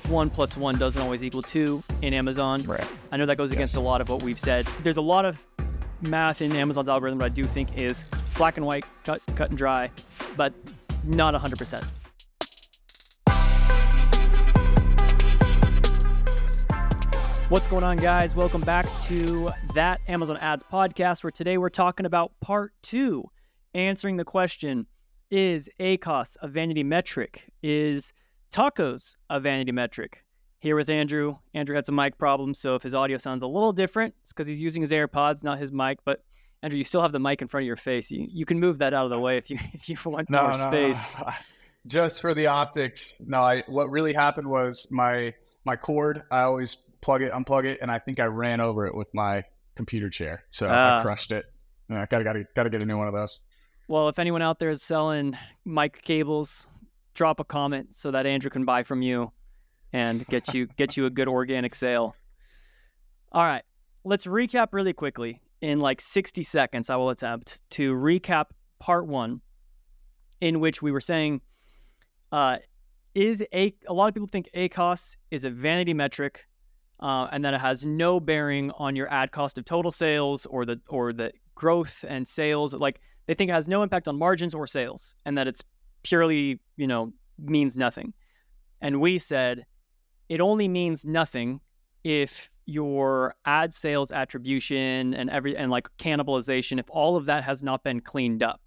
1 + 1 doesn't always equal 2 in Amazon. Right. I know that goes against a lot of what we've said. There's a lot of math in Amazon's algorithm that I do think is black and white, cut and dry, but not 100%. What's going on, guys? Welcome back to That Amazon Ads Podcast, where today we're talking about part 2, answering the question, is ACOS a vanity metric? Is TACOS a vanity metric? Here with Andrew. Andrew had some mic problems, so if his audio sounds a little different, it's because he's using his AirPods, not his mic. But Andrew, you still have the mic in front of your face. You can move that out of the way if you want more space. No. Just for the optics. No, what really happened was my cord, I always plug it, unplug it, and I think I ran over it with my computer chair. So I crushed it. Yeah, gotta get a new one of those. Well, if anyone out there is selling mic cables, drop a comment so that Andrew can buy from you and get you a good organic sale. All right, let's recap really quickly. In like 60 seconds, I will attempt to recap part 1, in which we were saying, a lot of people think ACOS is a vanity metric, and that it has no bearing on your ad cost of total sales or the growth and sales. Like, they think it has no impact on margins or sales, and that it's purely, means nothing. And we said it only means nothing if your ad sales attribution and like cannibalization, if all of that has not been cleaned up.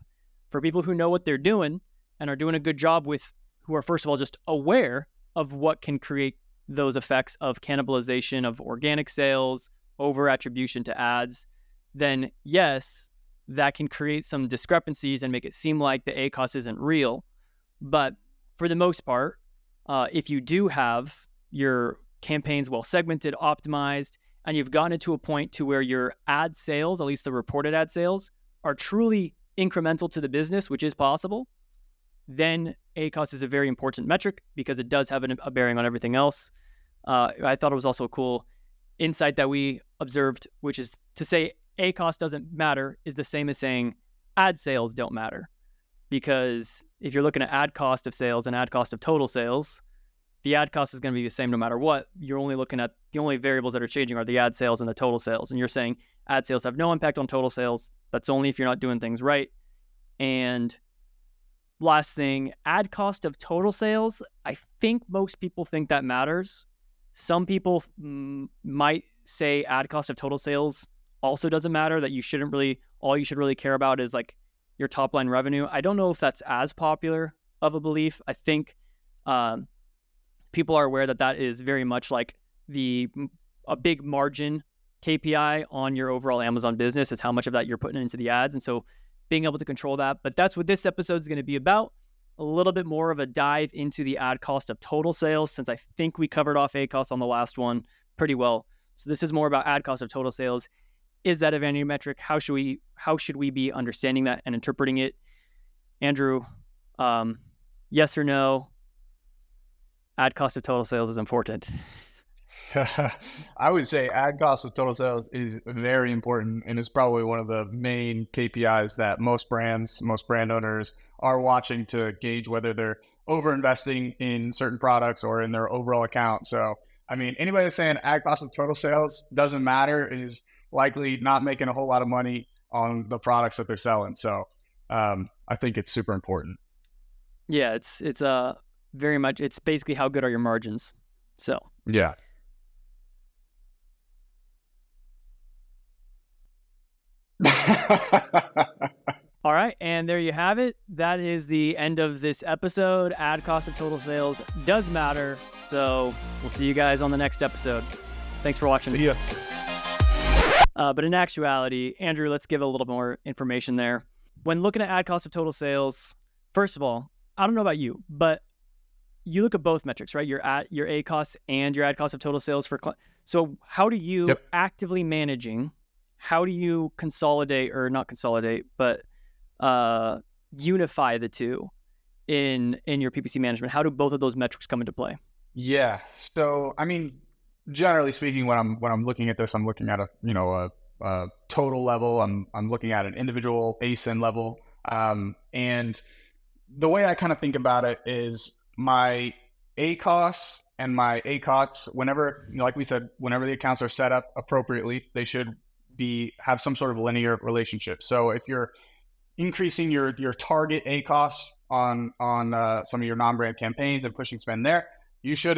For people who know what they're doing and are doing a good job with, who are first of all just aware of what can create those effects of cannibalization of organic sales, over attribution to ads, then yes, that can create some discrepancies and make it seem like the ACOS isn't real. But for the most part, if you do have your campaigns well segmented, optimized, and you've gotten it to a point to where your ad sales, at least the reported ad sales, are truly incremental to the business, which is possible, then ACOS is a very important metric because it does have a bearing on everything else. I thought it was also a cool insight that we observed, which is to say ACOS doesn't matter is the same as saying ad sales don't matter. Because if you're looking at ad cost of sales and ad cost of total sales, the ad cost is going to be the same no matter what. You're only looking at the only variables that are changing are the ad sales and the total sales. And you're saying ad sales have no impact on total sales. That's only if you're not doing things right. And last thing, ad cost of total sales, I think most people think that matters. Some people might say ad cost of total sales also doesn't matter, that all you should really care about is like your top line revenue. I don't know if that's as popular of a belief. I think people are aware that is very much like a big margin KPI on your overall Amazon business is how much of that you're putting into the ads. And so being able to control that. But that's what this episode is going to be about. A little bit more of a dive into the ad cost of total sales, since I think we covered off ACOS on the last one pretty well. So this is more about ad cost of total sales. Is that a vanity metric? How should we be understanding that and interpreting it? Andrew, yes or no? Ad cost of total sales is important. I would say ad cost of total sales is very important, and it's probably one of the main KPIs that most brand owners are watching to gauge whether they're over-investing in certain products or in their overall account. So, I mean, anybody that's saying ad cost of total sales doesn't matter is likely not making a whole lot of money on the products that they're selling. So, I think it's super important. Yeah, it's very much, it's basically how good are your margins. So, yeah. All right, and there you have it. That is the end of this episode. Ad cost of total sales does matter. So we'll see you guys on the next episode. Thanks for watching. See ya. But in actuality, Andrew, let's give a little more information there. When looking at ad cost of total sales, first of all, I don't know about you, but you look at both metrics, right? Your ACOS and your ad cost of total sales so how do you actively managing? How do you consolidate, or not consolidate, but unify the two in your PPC management? How do both of those metrics come into play? Yeah. So, I mean, generally speaking, when I'm looking at this, I'm looking at a total level. I'm looking at an individual ASIN level. And the way I kind of think about it is my ACOS and my ACOTS, whenever, like we said, whenever the accounts are set up appropriately, they should have some sort of linear relationship. So if you're increasing your target ACOS on some of your non-brand campaigns and pushing spend there, you should,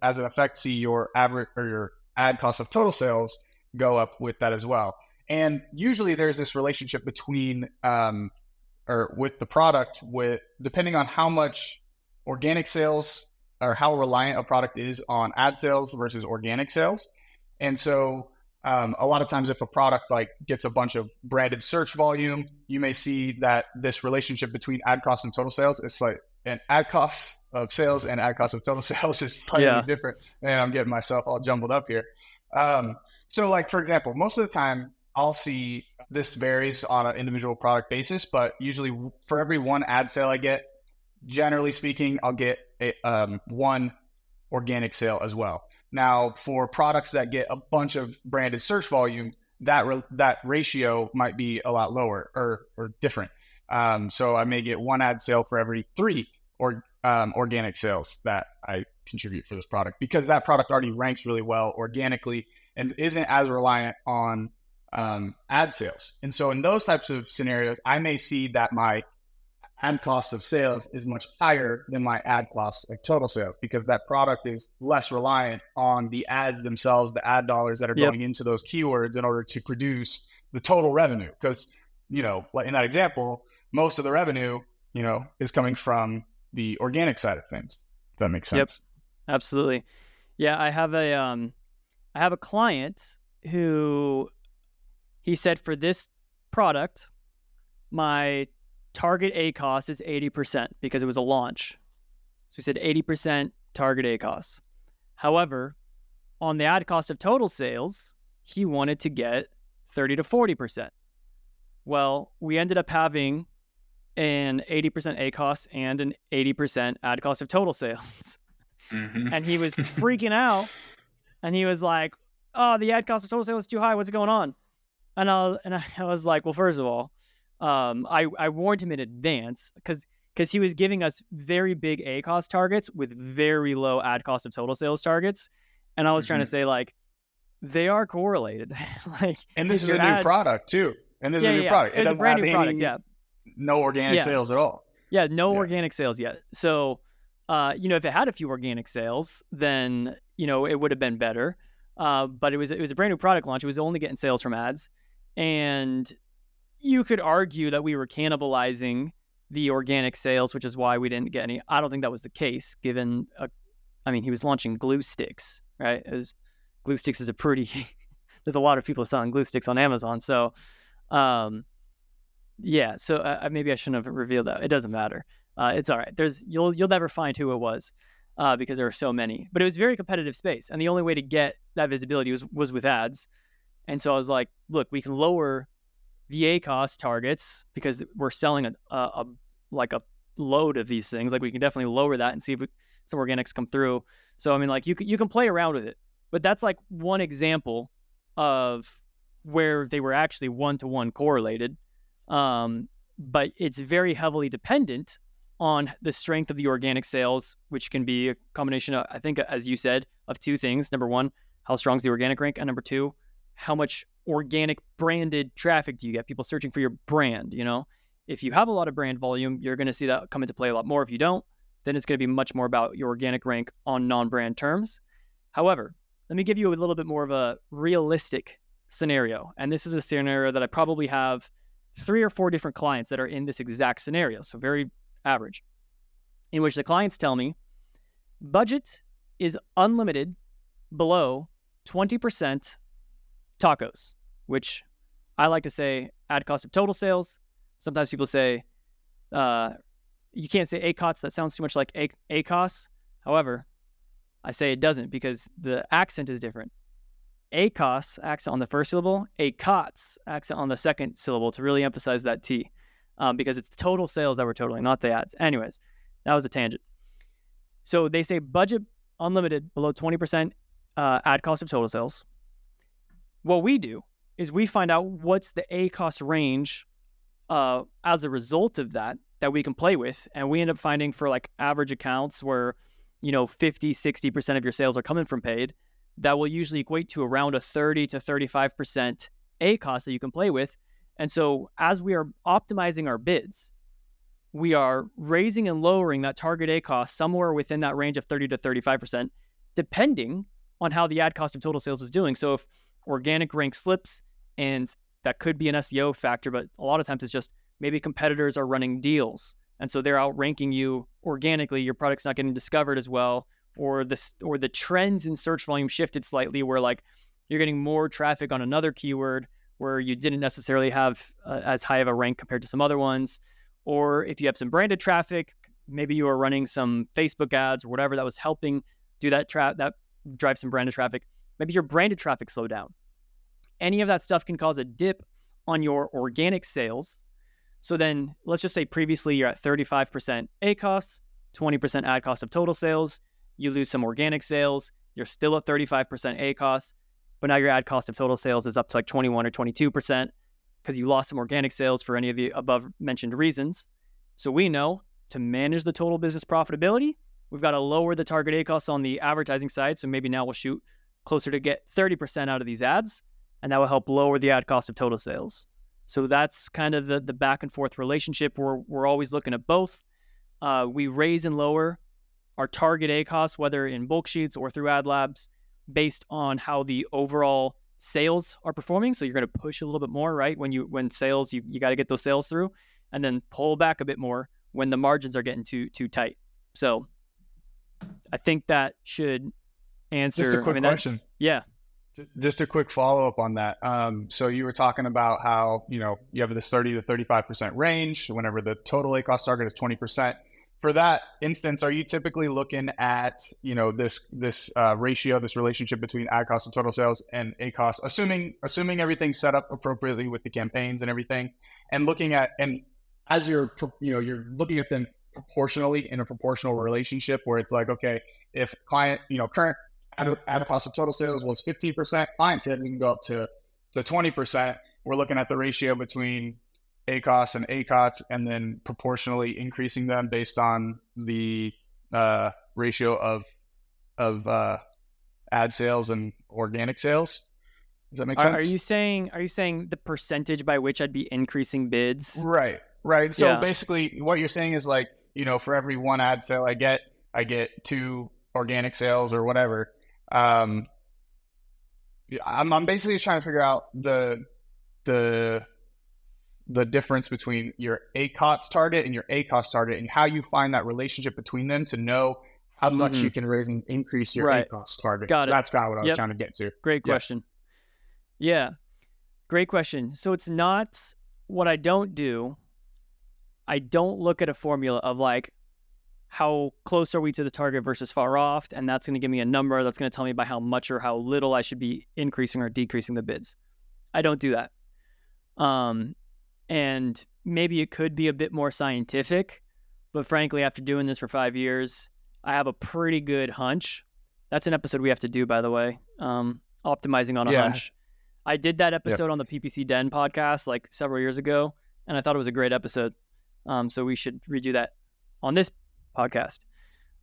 as an effect, see your average or your ad cost of total sales go up with that as well. And usually there's this relationship between or with the product, with depending on how much organic sales or how reliant a product is on ad sales versus organic sales. And so a lot of times if a product like gets a bunch of branded search volume, you may see that this relationship between ad cost and total sales is like an ad cost of sales and ad cost of total sales is slightly different. And I'm getting myself all jumbled up here. So like, for example, most of the time I'll see this varies on an individual product basis, but usually for every one ad sale I get, generally speaking, I'll get one organic sale as well. Now, for products that get a bunch of branded search volume, that ratio might be a lot lower or different. So I may get one ad sale for every 3 organic sales that I contribute for this product, because that product already ranks really well organically and isn't as reliant on ad sales. And so in those types of scenarios, I may see that my ad cost of sales is much higher than my ad cost of total sales, because that product is less reliant on the ads themselves, the ad dollars that are going into those keywords in order to produce the total revenue. Because, like in that example, most of the revenue, is coming from the organic side of things. If that makes sense. Yep, absolutely. Yeah, I have a client who, he said, for this product, my target ACOS is 80% because it was a launch. So he said 80% target ACOS. However, on the ad cost of total sales, he wanted to get 30 to 40%. Well, we ended up having an 80% ACOS and an 80% ad cost of total sales. Mm-hmm. And he was freaking out, and he was like, "Oh, the ad cost of total sales is too high. What's going on?" And I was like, "Well, first of all, I warned him in advance because he was giving us very big ACOS targets with very low ad cost of total sales targets." And I was trying to say, like, they are correlated. And this is a new product too. And this is a new product. It's a brand new product. Yeah. No organic sales at all. Yeah. No organic sales yet. So, if it had a few organic sales, then, it would have been better. But it was a brand new product launch. It was only getting sales from ads. And you could argue that we were cannibalizing the organic sales, which is why we didn't get any. I don't think that was the case, given, he was launching glue sticks, right? Glue sticks is there's a lot of people selling glue sticks on Amazon. So, so maybe I shouldn't have revealed that. It doesn't matter. It's all right. You'll never find who it was, because there are so many. But it was a very competitive space, and the only way to get that visibility was with ads. And so I was like, look, we can lower the ACOS targets because we're selling a load of these things. Like, we can definitely lower that and see if some organics come through. So you can play around with it, but that's like one example of where they were actually 1-to-1 correlated. But it's very heavily dependent on the strength of the organic sales, which can be a combination of, I think, as you said, of two things. Number one, how strong is the organic rank? And number two, how much organic branded traffic do you get? People searching for your brand. If you have a lot of brand volume, you're going to see that come into play a lot more. If you don't, then it's going to be much more about your organic rank on non-brand terms. However, let me give you a little bit more of a realistic scenario. And this is a scenario that I probably have 3 or 4 different clients that are in this exact scenario. So very average, in which the clients tell me budget is unlimited below 20% TACOS, which I like to say ad cost of total sales. Sometimes people say, you can't say ACOTS. That sounds too much like ACOS. However, I say it doesn't because the accent is different. ACOS, accent on the first syllable. ACOTS, accent on the second syllable to really emphasize that T, because it's the total sales that we're totaling, not the ads. Anyways, that was a tangent. So they say budget unlimited below 20% ad cost of total sales. What we do is we find out what's the ACOS range as a result of that we can play with. And we end up finding for like average accounts where 50, 60% of your sales are coming from paid, that will usually equate to around a 30 to 35% ACOS that you can play with. And so as we are optimizing our bids, we are raising and lowering that target ACOS somewhere within that range of 30 to 35%, depending on how the ad cost of total sales is doing. So if organic rank slips, and that could be an SEO factor, but a lot of times it's just maybe competitors are running deals, and so they're outranking you organically, your product's not getting discovered as well, or the trends in search volume shifted slightly where like you're getting more traffic on another keyword where you didn't necessarily have as high of a rank compared to some other ones. Or if you have some branded traffic, maybe you are running some Facebook ads or whatever that was helping do that drive some branded traffic. Maybe your branded traffic slowed down. Any of that stuff can cause a dip on your organic sales. So then let's just say previously you're at 35% ACOS, 20% ad cost of total sales. You lose some organic sales. You're still at 35% ACOS, but now your ad cost of total sales is up to like 21 or 22% because you lost some organic sales for any of the above mentioned reasons. So we know to manage the total business profitability, we've got to lower the target ACOS on the advertising side. So maybe now we'll shoot closer to get 30% out of these ads, and that will help lower the ad cost of total sales. So that's kind of the back and forth relationship. We're always looking at both. We raise and lower our target ACOS, whether in bulk sheets or through ad labs, based on how the overall sales are performing. So you're going to push a little bit more, right? When sales, you got to get those sales through, and then pull back a bit more when the margins are getting too tight. So I think that should answer. Just a quick question. Yeah. Just a quick follow-up on that. So you were talking about how, you have this 30 to 35% range whenever the total ACOS target is 20%. For that instance, are you typically looking at, this ratio, this relationship between ad cost of total sales and ACOS, assuming everything's set up appropriately with the campaigns and everything, and looking at, and as you're looking at them proportionally in a proportional relationship where it's like, okay, if client, current ad cost of total sales was 15%, client said we can go up to 20%. We're looking at the ratio between ACOS and ACOTS, and then proportionally increasing them based on the ratio of ad sales and organic sales. Does that make sense? Are you saying the percentage by which I'd be increasing bids? Right. So basically, what you're saying is like, for every one ad sale I get 2 organic sales or whatever. I'm basically trying to figure out the difference between your ACOTS target and your ACOS target, and how you find that relationship between them to know how much you can raise and increase your ACOS target. Got it. That's kind of what I was trying to get to. Great question. Yeah. Great question. So it's not what I don't do. I don't look at a formula of like, how close are we to the target versus far off? And that's going to give me a number that's going to tell me by how much or how little I should be increasing or decreasing the bids. I don't do that. And maybe it could be a bit more scientific, but frankly, after doing this for 5 years, I have a pretty good hunch. That's an episode we have to do, by the way. Optimizing on a hunch. I did that episode on the PPC Den podcast like several years ago, and I thought it was a great episode. So we should redo that on this podcast.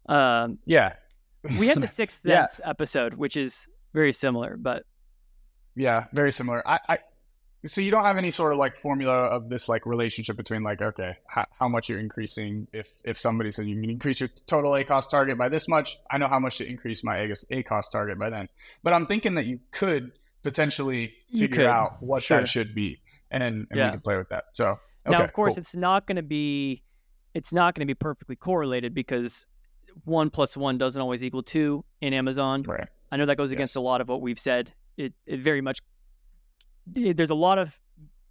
We had the Sixth Sense episode, which is very similar, but very similar. So you don't have any sort of like formula of this like relationship between like, okay, how much you're increasing. If somebody said you can increase your total ACOS target by this much, I know how much to increase my ACOS target by then. But I'm thinking that you could potentially figure out what that should be, and we can play with that. So now, of course, it's not going to be perfectly correlated because 1 + 1 doesn't always equal 2 in Amazon. Right. I know that goes against a lot of what we've said. It very much. There's a lot of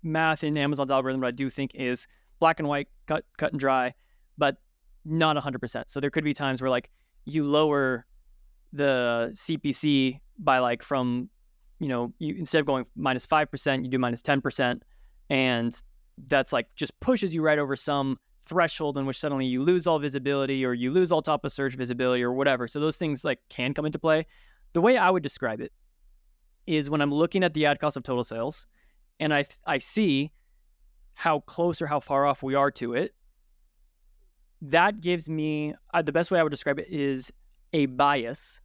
math in Amazon's algorithm that I do think is black and white, cut and dry, but not 100%. So there could be times where like you lower the CPC by like from, you instead of going -5%, you do -10%. And that's like just pushes you right over some threshold in which suddenly you lose all visibility or you lose all top of search visibility or whatever. So those things like can come into play. The way I would describe it is when I'm looking at the ad cost of total sales and I see how close or how far off we are to it, that gives me, the best way I would describe it is a bias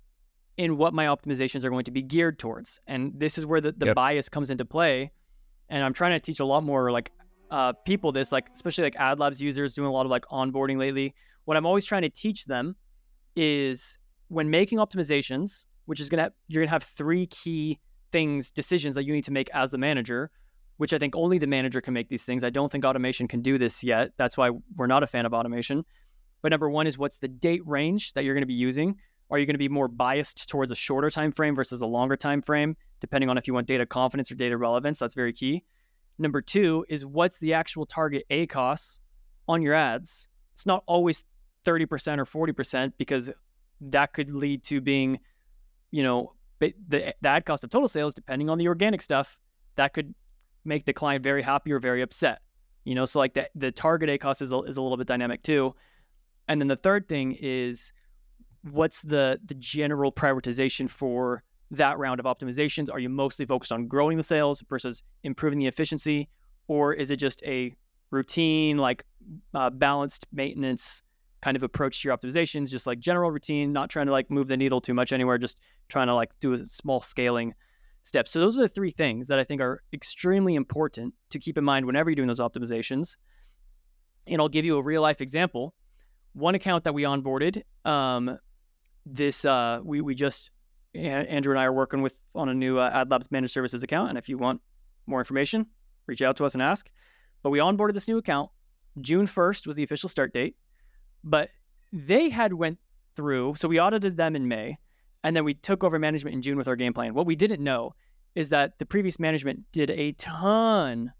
in what my optimizations are going to be geared towards. And this is where the bias comes into play. And I'm trying to teach a lot more like people this, like especially like ad labs users doing a lot of like onboarding lately. What I'm always trying to teach them is when making optimizations, which is you're gonna have three key decisions that you need to make as the manager, which I think only the manager can make these things. I don't think automation can do this yet. That's why we're not a fan of automation. But number one is, what's the date range that you're going to be using? Are you going to be more biased towards a shorter time frame versus a longer time frame, depending on if you want data confidence or data relevance? That's very key. Number two is, what's the actual target ACOS on your ads? It's not always 30% or 40%, because that could lead to being, the ad cost of total sales, depending on the organic stuff, that could make the client very happy or very upset. So like the target ACOS is a little bit dynamic too. And then the third thing is, what's the general prioritization for that round of optimizations? Are you mostly focused on growing the sales versus improving the efficiency? Or is it just a routine, like balanced maintenance kind of approach to your optimizations, just like general routine, not trying to like move the needle too much anywhere, just trying to like do a small scaling step? So those are the three things that I think are extremely important to keep in mind whenever you're doing those optimizations. And I'll give you a real life example. One account that we onboarded, we just, Andrew and I are working on a new Ad Labs managed services account. And if you want more information, reach out to us and ask. But we onboarded this new account. June 1st was the official start date. But they had went through, so we audited them in May, and then we took over management in June with our game plan. What we didn't know is that the previous management did a ton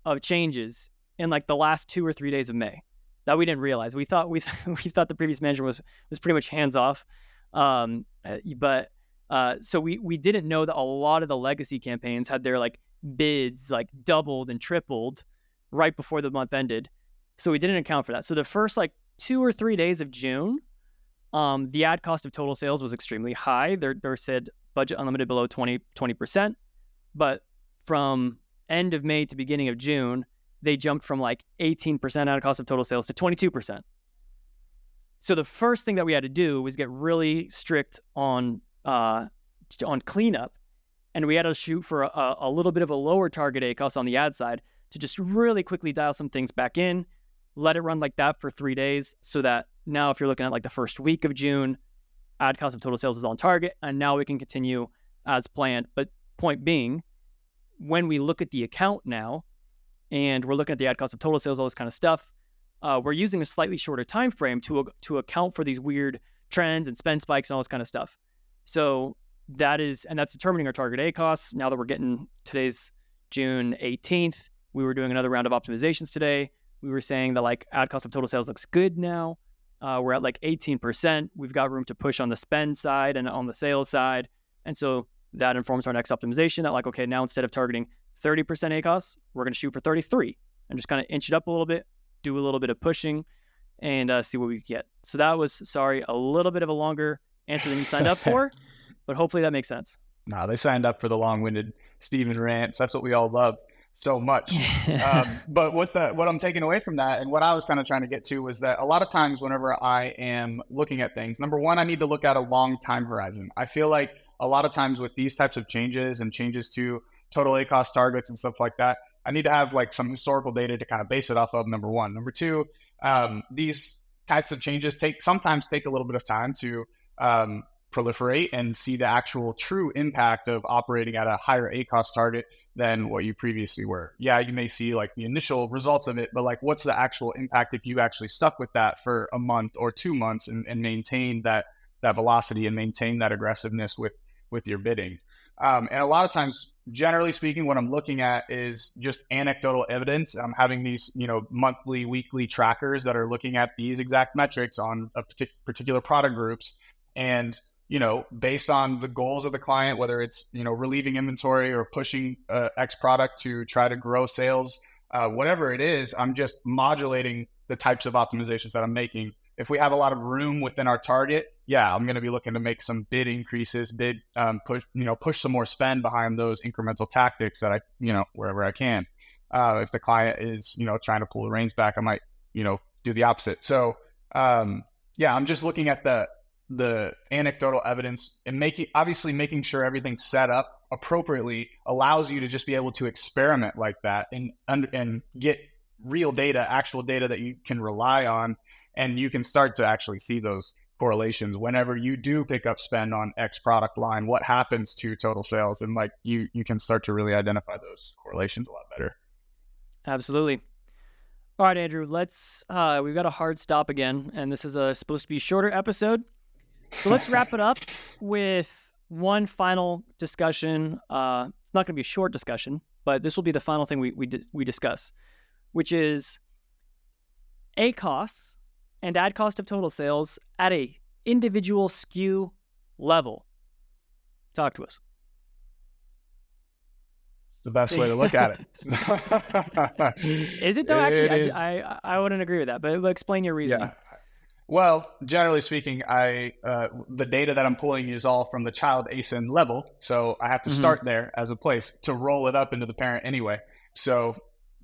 of changes in like the last 2 or 3 days of May that we didn't realize. We thought the previous management was pretty much hands off. So we didn't know that a lot of the legacy campaigns had their like bids like doubled and tripled right before the month ended. So we didn't account for that. So the first like 2 or 3 days of June, the ad cost of total sales was extremely high. There said budget unlimited below 20%. But from end of May to beginning of June, they jumped from like 18% ad cost of total sales to 22%. So the first thing that we had to do was get really strict on cleanup. And we had to shoot for a little bit of a lower target ACOS on the ad side to just really quickly dial some things back in, let it run like that for 3 days, so that now if you're looking at like the first week of June, ad cost of total sales is on target, and now we can continue as planned. But point being, when we look at the account now, and we're looking at the ad cost of total sales, all this kind of stuff, we're using a slightly shorter time frame to account for these weird trends and spend spikes and all this kind of stuff. So that's determining our target ACOS. Now that we're getting today's June 18th, we were doing another round of optimizations today. We were saying that like ad cost of total sales looks good now. We're at like 18%. We've got room to push on the spend side and on the sales side. And so that informs our next optimization, that like, okay, now instead of targeting 30% ACOS, we're going to shoot for 33 and just kind of inch it up a little bit, do a little bit of pushing, and see what we get. So that was, a little bit of a longer answer than you signed up for, but hopefully that makes sense. Nah, they signed up for the long-winded Steven rants. That's what we all love so much. But what I'm taking away from that, and what I was kind of trying to get to, was that a lot of times whenever I am looking at things, number one, I need to look at a long time horizon. I feel like a lot of times with these types of changes and changes to total ACOS targets and stuff like that, I need to have like some historical data to kind of base it off of, number one. Number two, these types of changes sometimes take a little bit of time to proliferate and see the actual true impact of operating at a higher ACOS target than what you previously were. Yeah, you may see like the initial results of it, but like what's the actual impact if you actually stuck with that for a month or 2 months and maintain that velocity and maintain that aggressiveness with your bidding. And a lot of times, generally speaking, what I'm looking at is just anecdotal evidence. I'm having these, monthly, weekly trackers that are looking at these exact metrics on a particular product groups. And, based on the goals of the client, whether it's, relieving inventory or pushing X product to try to grow sales, whatever it is, I'm just modulating the types of optimizations that I'm making. If we have a lot of room within our target, yeah, I'm going to be looking to make some bid increases, push some more spend behind those incremental tactics that I, wherever I can. If the client is, trying to pull the reins back, I might, do the opposite. So, I'm just looking at the the anecdotal evidence and making sure everything's set up appropriately allows you to just be able to experiment like that and get real data, actual data that you can rely on, and you can start to actually see those correlations whenever you do pick up spend on X product line, what happens to total sales, and like you can start to really identify those correlations a lot better. Absolutely. All right, Andrew, let's we've got a hard stop again, and this is supposed to be a shorter episode. So let's wrap it up with one final discussion. It's not going to be a short discussion, but this will be the final thing we discuss, which is ACOS and ad cost of total sales at a individual SKU level. Talk to us. The best way to look at it. Is it though? Actually, I wouldn't agree with that, but explain your reasoning. Yeah. Well, generally speaking, the data that I'm pulling is all from the child ASIN level, so I have to start there as a place to roll it up into the parent anyway. So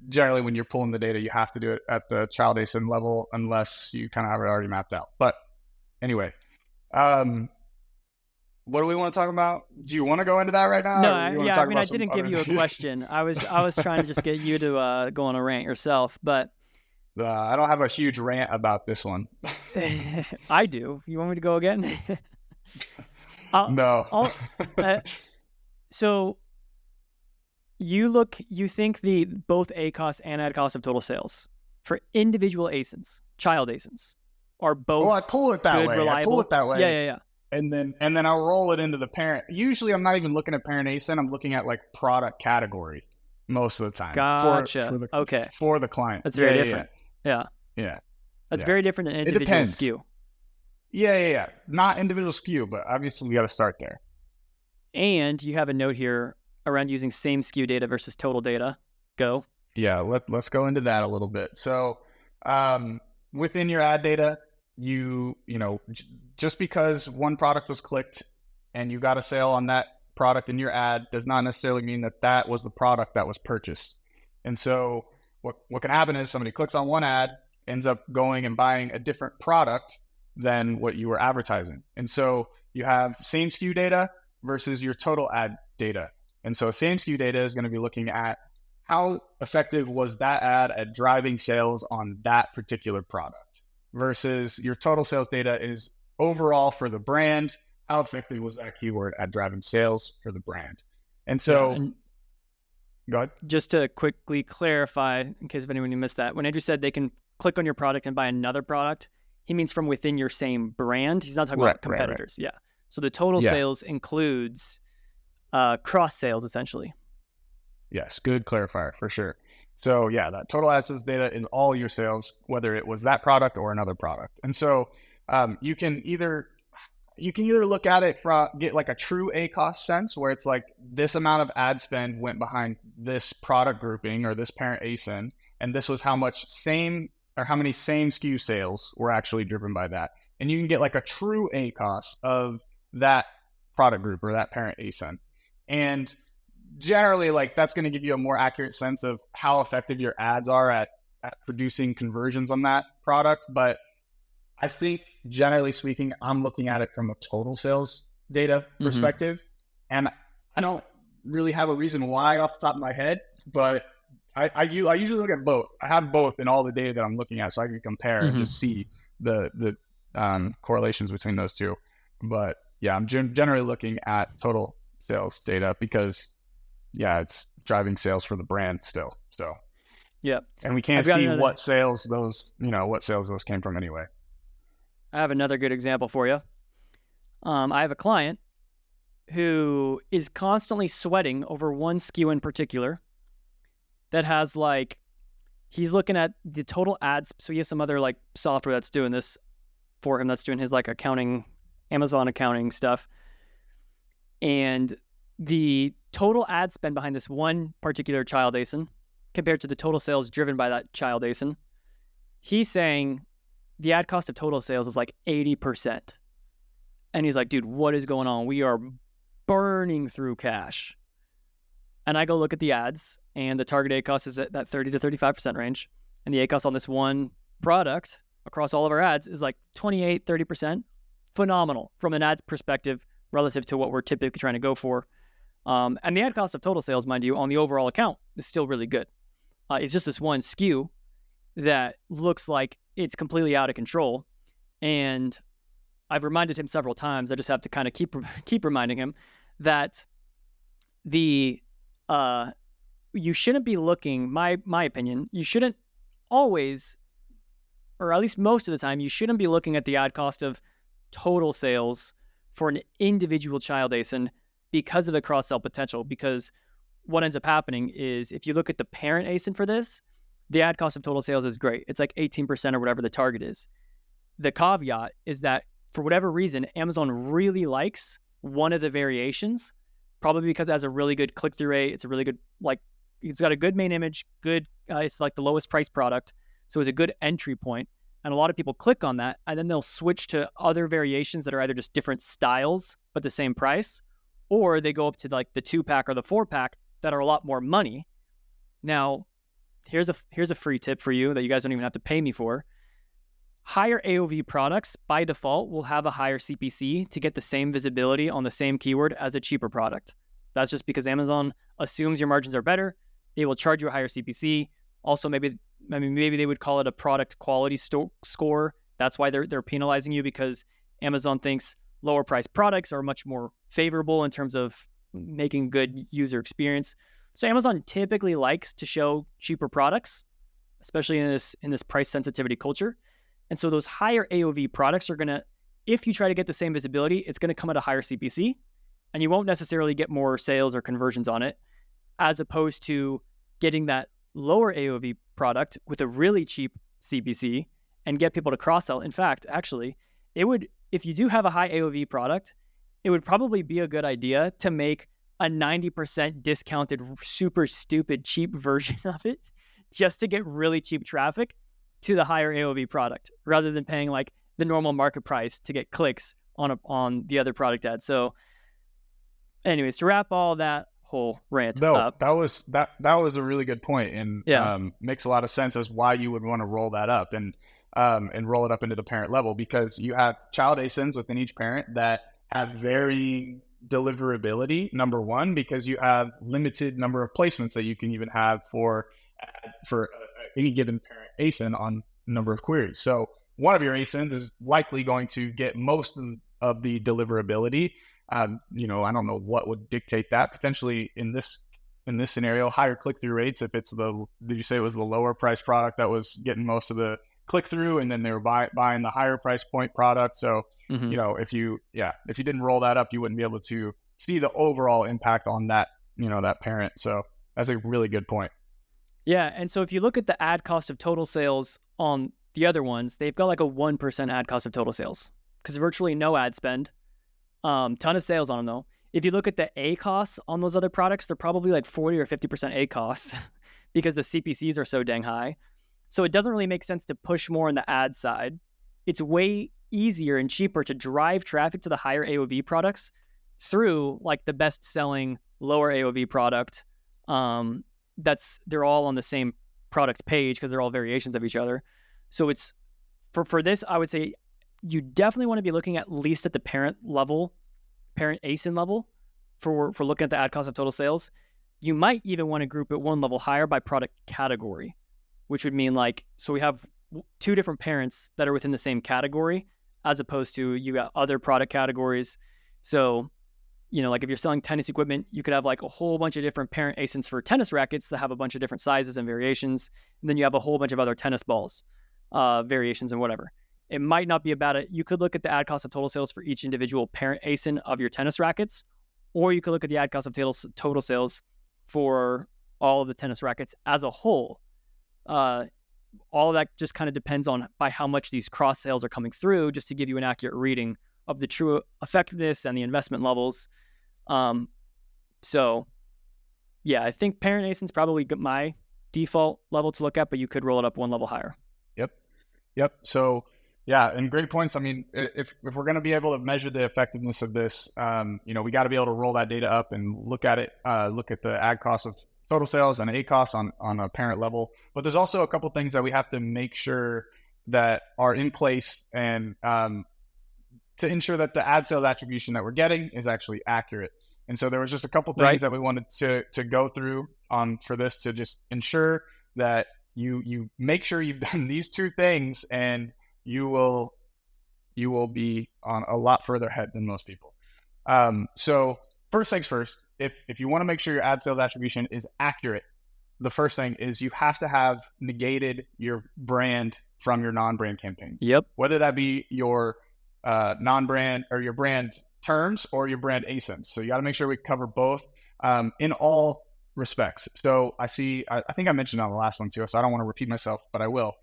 generally, when you're pulling the data, you have to do it at the child ASIN level unless you kind of have it already mapped out. But anyway, what do we want to talk about? Do you want to go into that right now? No, I didn't give you a question. I was trying to just get you to go on a rant yourself, but I don't have a huge rant about this one. I do. You want me to go again? No. So you think both ACOS and ad cost of total sales for individual ASINs, child ASINs, are both I pull it that good, way. reliable? I pull it that way. Yeah. And then I'll roll it into the parent. Usually I'm not even looking at parent ASIN. I'm looking at like product category most of the time. Gotcha. For the client. That's very different. Yeah. That's very different than individual SKU. Yeah. Not individual SKU, but obviously we got to start there. And you have a note here around using same SKU data versus total data. Go. Yeah, let's go into that a little bit. So within your ad data, you know, just because one product was clicked and you got a sale on that product in your ad does not necessarily mean that was the product that was purchased. And so what can happen is somebody clicks on one ad, ends up going and buying a different product than what you were advertising. And so you have same SKU data versus your total ad data. And so same SKU data is going to be looking at how effective was that ad at driving sales on that particular product versus your total sales data is overall for the brand. How effective was that keyword at driving sales for the brand? And so go ahead. Just to quickly clarify, in case of anyone who missed that, when Andrew said they can click on your product and buy another product, he means from within your same brand. He's not talking about competitors. Right. Yeah. So the total sales includes cross sales, essentially. Yes, good clarifier for sure. So yeah, that total ad sales data is all your sales, whether it was that product or another product. And so you can either look at it get like a true ACOS sense where it's like this amount of ad spend went behind this product grouping or this parent ASIN, and this was how many same SKU sales were actually driven by that. And you can get like a true ACOS of that product group or that parent ASIN. And generally, like that's going to give you a more accurate sense of how effective your ads are at producing conversions on that product. But I think generally speaking, I'm looking at it from a total sales data perspective. And I don't really have a reason why off the top of my head, but I usually look at both. I have both in all the data that I'm looking at, so I can compare and just see the correlations between those two. But yeah, I'm generally looking at total sales data because it's driving sales for the brand still. So yeah, and we can't see what sales those came from anyway. I have another good example for you. I have a client who is constantly sweating over one SKU in particular that has he's looking at the total ads. So he has some other software that's doing this for him, that's doing his accounting, Amazon accounting stuff. And the total ad spend behind this one particular child ASIN compared to the total sales driven by that child ASIN, he's saying the ad cost of total sales is 80%. And he's like, dude, what is going on? We are burning through cash. And I go look at the ads, and the target ACOS is at that 30 to 35% range. And the ACOS on this one product across all of our ads is 28, 30%. phenomenal from an ads perspective relative to what we're typically trying to go for. And the ad cost of total sales, mind you, on the overall account is still really good. It's just this one SKU that looks like it's completely out of control. And I've reminded him several times. I just have to kind of keep reminding him that you shouldn't be looking, my opinion, you shouldn't always, or at least most of the time, you shouldn't be looking at the ad cost of total sales for an individual child ASIN because of the cross-sell potential. Because what ends up happening is if you look at the parent ASIN for this, the ad cost of total sales is great. It's like 18% or whatever the target is. The caveat is that for whatever reason, Amazon really likes one of the variations, probably because it has a really good click-through rate. It's a really good, it's got a good main image, good, it's like the lowest price product. So it's a good entry point. And a lot of people click on that, and then they'll switch to other variations that are either just different styles, but the same price, or they go up to like the 2-pack or the 4-pack that are a lot more money. Now, here's a free tip for you that you guys don't even have to pay me for. Higher AOV products by default will have a higher CPC to get the same visibility on the same keyword as a cheaper product. That's just because Amazon assumes your margins are better. They will charge you a higher CPC. Also, maybe they would call it a product quality score. That's why they're penalizing you, because Amazon thinks lower priced products are much more favorable in terms of making good user experience. So Amazon typically likes to show cheaper products, especially in this price sensitivity culture. And so those higher AOV products are gonna, if you try to get the same visibility, it's gonna come at a higher CPC, and you won't necessarily get more sales or conversions on it, as opposed to getting that lower AOV product with a really cheap CPC and get people to cross-sell. In fact, actually, if you do have a high AOV product, it would probably be a good idea to make a 90% discounted, super stupid, cheap version of it just to get really cheap traffic to the higher AOV product, rather than paying like the normal market price to get clicks on the other product ad. So anyways, to wrap all that whole rant up. That was a really good point, and makes a lot of sense as why you would want to roll that up and roll it up into the parent level, because you have child ASINs within each parent that have very deliverability, number one, because you have limited number of placements that you can even have for any given parent ASIN on number of queries. So one of your ASINs is likely going to get most of the deliverability. I don't know what would dictate that. Potentially in this scenario, higher click-through rates. If it's did you say it was the lower price product that was getting most of the click-through, and then they were buying the higher price point product? So if you didn't roll that up, you wouldn't be able to see the overall impact on that that parent. So that's a really good point. Yeah, and so if you look at the ad cost of total sales on the other ones, they've got like a 1% ad cost of total sales, because virtually no ad spend. Ton of sales on them though. If you look at the ACOS on those other products, they're probably like 40 or 50% ACOS because the CPCs are so dang high. So it doesn't really make sense to push more on the ad side. It's way easier and cheaper to drive traffic to the higher AOV products through like the best selling lower AOV product. They're all on the same product page because they're all variations of each other. So it's for this, I would say you definitely want to be looking at least at the parent ASIN level for looking at the ad cost of total sales. You might even want to group it one level higher by product category, which would mean so we have two different parents that are within the same category, as opposed to you got other product categories. So, if you're selling tennis equipment, you could have like a whole bunch of different parent ASINs for tennis rackets that have a bunch of different sizes and variations. And then you have a whole bunch of other tennis balls, variations and whatever. It might not be about it. You could look at the ad cost of total sales for each individual parent ASIN of your tennis rackets, or you could look at the ad cost of total sales for all of the tennis rackets as a whole. All of that just kind of depends on by how much these cross sales are coming through, just to give you an accurate reading of the true effectiveness and the investment levels. So yeah, I think parent ASIN is probably my default level to look at, but you could roll it up one level higher. Yep. So yeah, and great points. I mean, if we're going to be able to measure the effectiveness of this, we got to be able to roll that data up and look at it, look at the ad cost of total sales and ACOS on a parent level. But there's also a couple things that we have to make sure that are in place and to ensure that the ad sales attribution that we're getting is actually accurate. And so there was just a couple things that we wanted to go through for this to just ensure that you make sure you've done these two things, and you will be on a lot further ahead than most people. So first things first, if you want to make sure your ad sales attribution is accurate, the first thing is you have to have negated your brand from your non-brand campaigns. Yep. Whether that be your non-brand or your brand terms or your brand ASINs. So you got to make sure we cover both in all respects. So I think I mentioned on the last one too, so I don't want to repeat myself, but I will.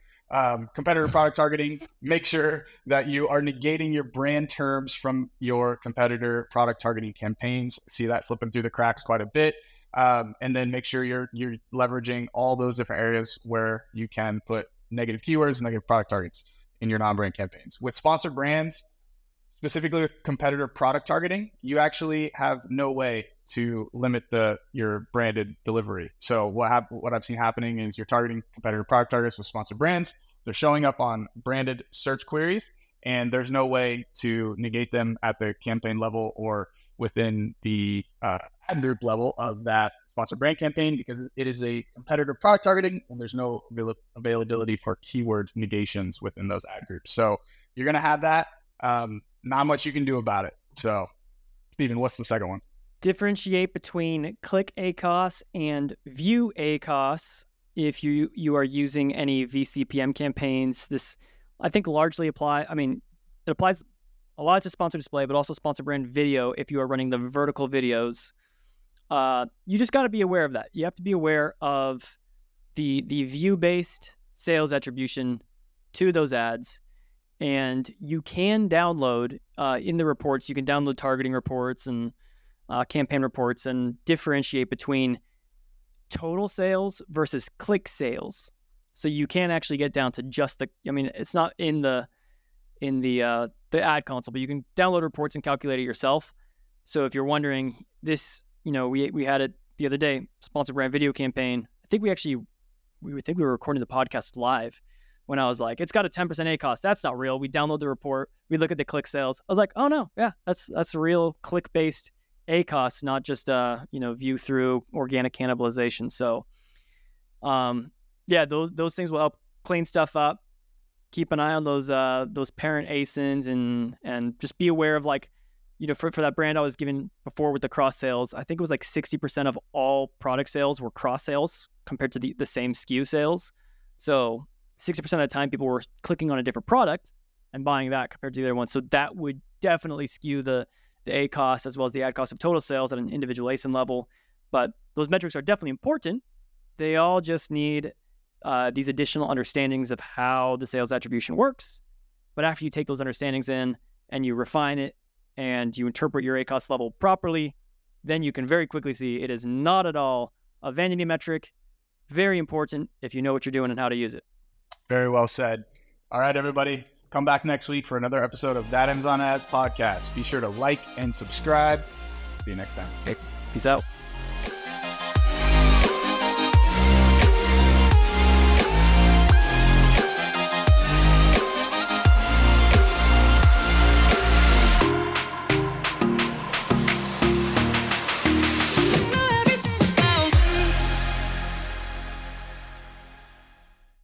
Competitor product targeting, make sure that you are negating your brand terms from your competitor product targeting campaigns. See that slipping through the cracks quite a bit. And then make sure you're leveraging all those different areas where you can put negative keywords, negative product targets in your non-brand campaigns. With sponsored brands, specifically with competitor product targeting, you actually have no way to limit your branded delivery. So what I've seen happening is you're targeting competitor product targets with sponsored brands. They're showing up on branded search queries, and there's no way to negate them at the campaign level or within the ad group level of that sponsored brand campaign, because it is a competitor product targeting and there's no availability for keyword negations within those ad groups. So you're going to have that. Not much you can do about it. So Steven, what's the second one? Differentiate between click ACOS and view ACOS if you are using any VCPM campaigns. This, I think, largely it applies a lot to sponsored display, but also sponsored brand video if you are running the vertical videos. You just got to be aware of that. You have to be aware of the view-based sales attribution to those ads. And you can download in the reports, you can download targeting reports and campaign reports and differentiate between total sales versus click sales. So you can actually get down to just it's not in the ad console, but you can download reports and calculate it yourself. So if you're wondering this, we had it the other day, sponsored brand video campaign. I think we were recording the podcast live when I was like, it's got a 10% ACOS. That's not real. We download the report. We look at the click sales. I was like, oh no, yeah, that's a real click-based ACOS, not just view through organic cannibalization. So those things will help clean stuff up. Keep an eye on those parent ASINs and just be aware of for that brand I was giving before with the cross sales. I think it was like 60% of all product sales were cross sales compared to the same SKU sales. So 60% of the time people were clicking on a different product and buying that compared to the other one. So that would definitely skew the ACOS as well as the ad cost of total sales at an individual ASIN level. But those metrics are definitely important. They all just need these additional understandings of how the sales attribution works. But after you take those understandings in and you refine it and you interpret your ACOS level properly, then you can very quickly see it is not at all a vanity metric. Very important if you know what you're doing and how to use it. Very well said. All right, everybody. Come back next week for another episode of That Ends on Ads podcast. Be sure to like and subscribe. See you next time. Okay. Peace out.